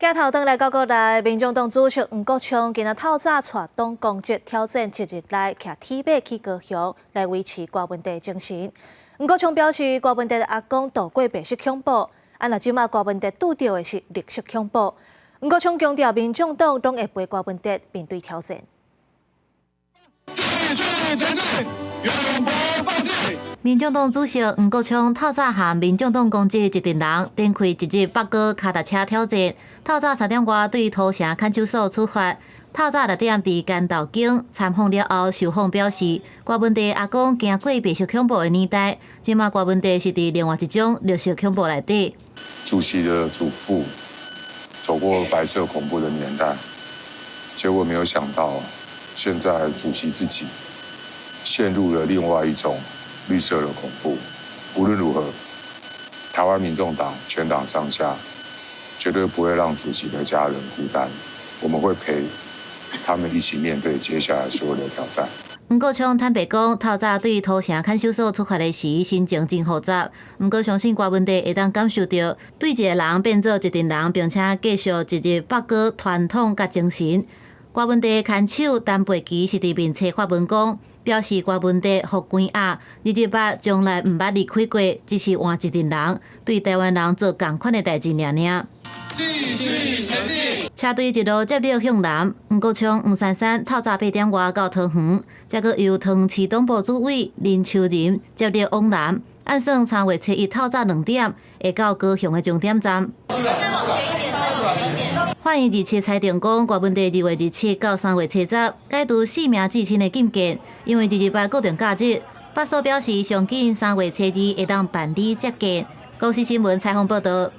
镜头转来到国内，民众党主席黄国昌今仔透早带党公职挑战一日内骑铁马去高雄，来维持国文帝精神。黄国昌表示，国文帝的阿公度过白色恐怖，若即马国文帝拄到的是绿色恐怖。黄国昌强调，民众党拢会陪国文帝面对挑战。继续前进，永不放弃。民众党主席黄国昌透早和民众党公职一群人展开一日北高脚踏车挑战。透早3点外对土城看守所出发。透早6点伫干道境参访了后，受访表示，国文帝阿公经过白色恐怖的年代，即马国文帝是伫另外一种绿色恐怖内底。主席的祖父走过白色恐怖的年代，结果没有想到，现在主席自己陷入了另外一种绿色的恐怖。无论如何，台湾民众党全党上下绝对不会让主席的家人孤单，我们会陪他们一起面对接下来所有的挑战。黄国昌坦白讲，透早对土城看守所出发的时，心情真复杂。不过相信国文帝会当感受到对一个人变做一群人，并且继续一日北高传统甲精神。国文帝牵手陈培基是伫面册发文讲，表示国文帝福官压，日捌从来毋捌离开过，只是换一群人，对台湾人做同款的代志尔。继续前进。车队一路接力向南，黄国昌、黄珊珊透早8点外到桃园，再搁由桃市党部主委林秋仁接力往南。按算3月7日透早2点会到高雄的终点站。欢迎27裁定讲，国文帝2月27到3月70解除4名至亲的禁见，因为228固定假日。法所表示，上紧3月7日会当办理接见。公司新闻采访报道。